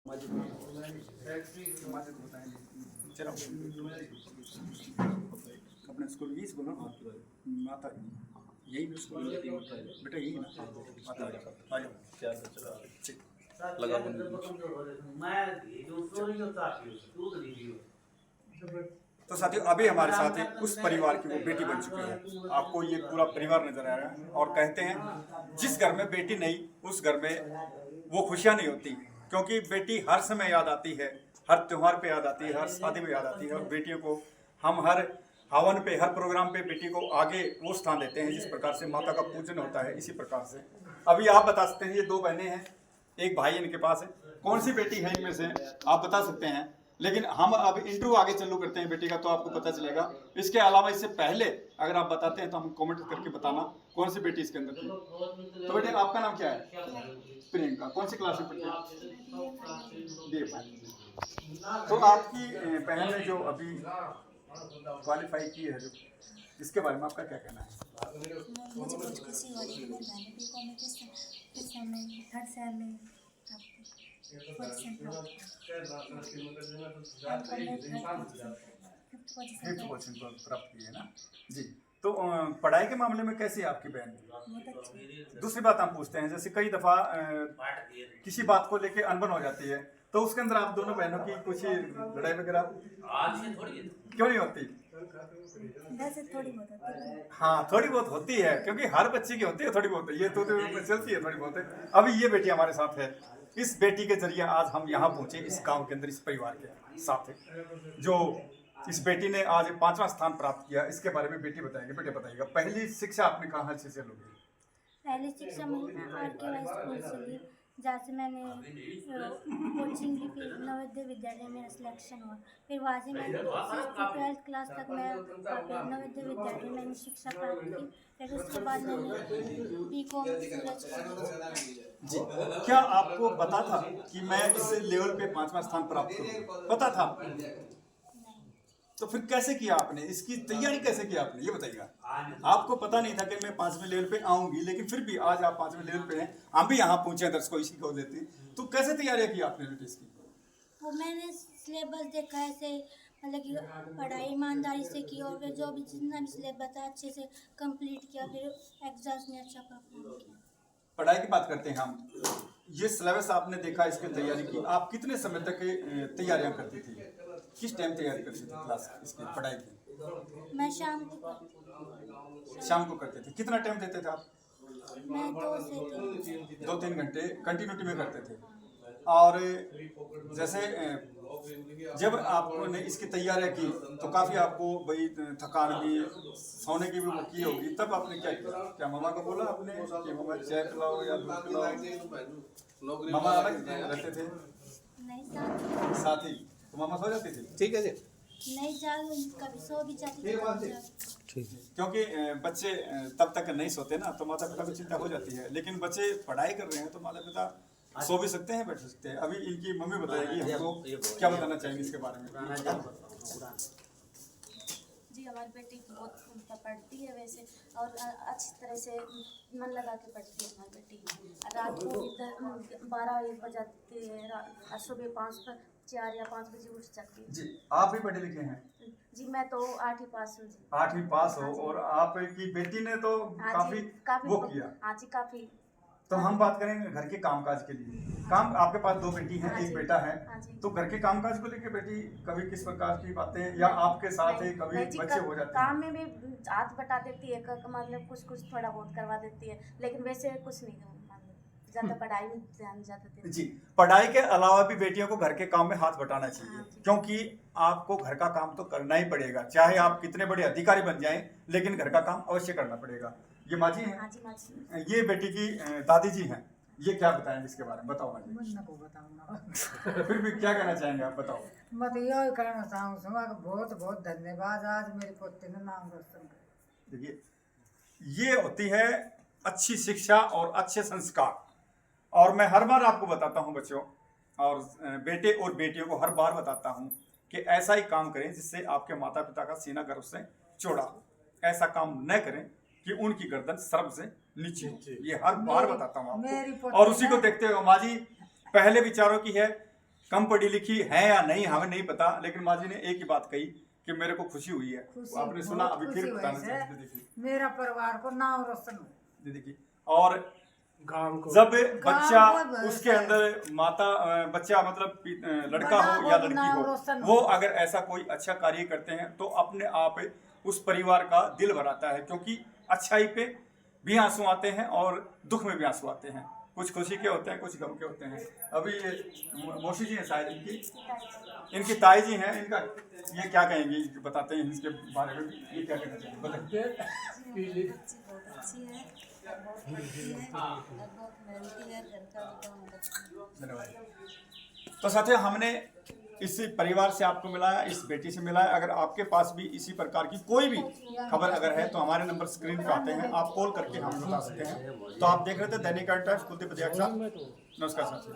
चलो अपने स्कूल यही स्कूल ना माता यही स्कूल बेटा यही ना माता आ जाओ लगा तो साथियों अभी हमारे साथ है उस परिवार की वो बेटी बन चुकी है। आपको ये पूरा परिवार नजर आ रहा है और कहते हैं जिस घर में बेटी नहीं उस घर में वो खुशियां नहीं होती, क्योंकि बेटी हर समय याद आती है, हर त्योहार पे याद आती है, हर शादी में याद आती है। और बेटियों को हम हर हवन पे हर प्रोग्राम पे बेटी को आगे वो स्थान देते हैं जिस प्रकार से माता का पूजन होता है। इसी प्रकार से अभी आप बता सकते हैं, ये दो बहनें हैं, एक भाई इनके पास है, कौन सी बेटी है इनमें से आप बता सकते हैं। लेकिन हम अब इंटरव्यू आगे चालू करते हैं बेटी का, तो आपको पता चलेगा। इसके अलावा इससे पहले अगर आप बताते हैं तो हम कमेंट करके बताना कौन सी बेटी इसके अंदर थी। तो बेटे आपका नाम क्या है? प्रियंका। कौन सी क्लास में पढ़ती है? तो आपकी बहन ने जो अभी क्वालिफाई की है, जो इसके बारे में आपका क्या कहना है? मुझे बहुत खुशी हो रही है कि मेरी बहन बीकॉम में किस समय थर्ड सेम में फिफ्थ पोजीशन को प्राप्त की है ना जी। तो पढ़ाई के मामले में कैसी है आपकी बहन? दूसरी बात हम पूछते हैं, जैसे कई दफा किसी बात को लेके अनबन हो जाती है, तो उसके अंदर आप दोनों बहनों की कुछ लड़ाई वगैरह क्यों नहीं होती? वैसे थोड़ी बहुत होती है। हाँ थोड़ी बहुत होती है, क्योंकि हर बच्चे की होती है थोड़ी बहुत, ये तो चलती है थोड़ी बहुत है। अभी ये बेटी हमारे साथ है, इस बेटी के जरिए आज हम यहाँ पहुंचे इस गांव के अंदर, इस परिवार के साथ है जो इस बेटी ने आज 5वां स्थान प्राप्त किया। इसके बारे में बेटी बताएगी। बेटे बताइएगा, पहली शिक्षा आपने कहाँ से लोगी? पहली शिक्षा मैंने RKY स्कूल से ली, जहाँ से मैंने कोचिंग भी की, नवोदय विद्यालय में सिलेक्शन हुआ। फिर वहाँ से मैंने 12th क्लास तक मैं नवोदय विद्यालय में मैंने शिक्षा प्राप्त की। फिर उसके बाद मैंने बीकॉम जी। क्या आपको पता था कि मैं इस लेवल पे 5वां स्थान प्राप्त करूंगा? पता था? तो फिर कैसे किया आपने, इसकी तैयारी कैसे किया आपने, ये बताइएगा। आपको पता नहीं था कि मैं 5वें लेवल पे आऊंगी, लेकिन फिर भी आज आप 5वें लेवल पे हैं, हम भी यहाँ पहुंचे हैं दर्शकों इसी को देते। तो कैसे तैयारियां की आपने बेटे इसकी? वो मैंने सिलेबस देखा ऐसे, मतलब कि पढ़ाई ईमानदारी से की और फिर जो भी जितना भी सिलेबस था अच्छे से कंप्लीट किया। फिर एग्जाम्स में अच्छा परफॉर्म किया। पढ़ाई की बात करते हैं हम, ये सिलेबस आपने देखा, इसकी तैयारी की, आप कितने समय तक तैयारियां करती थी? किस टाइम तैयारी करती थी क्लास इसकी पढ़ाई की? मैं शाम को करते थे। कितना टाइम देते थे आप? मैं 2-3 घंटे कंटिन्यूटी में करते थे। और जैसे जब आपने इसकी तैयारियां की तो काफ़ी आपको भाई थकान भी, सोने की भी की होगी, तब आपने क्या किया? क्या मामा को बोला आपने कि मामा चाय पिलाओ या दूध पिलाओ? मामा अलग रहते थे? नहीं साथ ही। तो मामा सो जाती थी? ठीक है जी। नहीं जाग कभी सो भी जाती थी। क्योंकि बच्चे तब तक नहीं सोते ना, तो माता पिता को चिंता हो जाती है। लेकिन बच्चे पढ़ाई कर रहे हैं तो माता पिता सो भी सकते हैं, बैठ सकते हैं। अभी इनकी मम्मी बताएगी हमको क्या बताना चाहेंगे इसके बारे में। जी हमारी बेटी बहुत पढ़ती है वैसे, और अच्छी तरह से मन लगा के पढ़ती है हमारी बेटी। रात को 12-1 बजाती है, सुबह 4 या 5 बजे उठ जाती है। जी। आप भी पढ़े लिखे हैं? जी मैं तो 8वीं पास हूँ जी। 8वीं पास हो, और आपकी बेटी ने तो काफी वो किया। हाँ जी काफी। तो हम बात करेंगे घर के कामकाज के लिए। काम, आपके पास 2 बेटी हैं, एक बेटा है, तो घर के कामकाज को लेकर बेटी कभी किस प्रकार की बातें, या आपके साथ ही कभी बच्चे हो जाते हैं? काम में भी हाथ बटा देती है, मतलब कुछ थोड़ा बहुत करवा देती है, लेकिन वैसे कुछ नहीं ज्यादा पढ़ाई में ध्यान ज्यादा देती है। जी। पढ़ाई के अलावा भी बेटियों को घर के काम में हाथ बटाना चाहिए, क्योंकि आपको घर का काम तो करना ही पड़ेगा, चाहे आप कितने बड़े अधिकारी बन जाएं, लेकिन घर का काम अवश्य करना पड़ेगा। ये माँ जी हैं? हाँ जी माँ जी। ये बेटी की दादी जी हैं, ये क्या बताएंगे इसके बारे में? बताओ माँ जी। फिर भी क्या कहना चाहेंगे आप, बताओ। मैं तो यही कहना चाहूँगा कि बहुत बहुत धन्यवाद, आज मेरे पोते ने नाम रोशन कर। देखिए, ये होती है अच्छी शिक्षा और अच्छे संस्कार। और मैं हर बार आपको बताता हूँ बच्चों, और बेटे और बेटियों को हर बार बताता हूँ कि ऐसा ही काम करें जिससे आपके माता पिता का सीना गर्व से चौड़ा हो। ऐसा काम न करें कि उनकी गर्दन सर्व से नीचे हो। ये हर बार बताता हूँ आपको, और उसी को देखते हुए माँ जी पहले विचारों की है कम पढ़ी लिखी है या नहीं हमें नहीं पता, लेकिन माँ जी ने एक ही बात कही कि मेरे को खुशी हुई है। आपने सुना, बहुत अभी खुशी फिर हुई बताना से। चाहते हैं, देखिए मेरा परिवार को नाम रोशन हो। ये देखिए। और गांव को जब बच्चा बहुत उसके अंदर बच्चा मतलब लड़का बड़ा हो या हो, लड़की नाम हो, रोशन वो हो। अगर ऐसा कोई अच्छा कार्य करते हैं तो अपने आप उस परिवार का दिल भर आता है, क्योंकि अच्छाई पे भी आंसू आते हैं और दुख में भी आंसू आते हैं। कुछ खुशी के होते हैं, कुछ गम के होते हैं। अभी ये मौसी जी हैं शायद, इनकी ताई जी हैं, इनका ये क्या कहेंगी, बताते हैं इसके बारे में, ये क्या कहना चाहिए बताइए। पीली बहुत अच्छी है, बहुत पढ़ती है और बहुत मेहनती है, घर का भी काम करती है। धन्यवाद। तो साथियों, हमने इस परिवार से आपको मिलाया, इस बेटी से मिलाया। अगर आपके पास भी इसी प्रकार की कोई भी खबर अगर है तो हमारे नंबर स्क्रीन पे आते हैं, आप कॉल करके हमें बता सकते हैं। तो आप देख रहे थे दैनिक टाइम्स, कुलदीप अध्यक्ष। नमस्कार साथियों।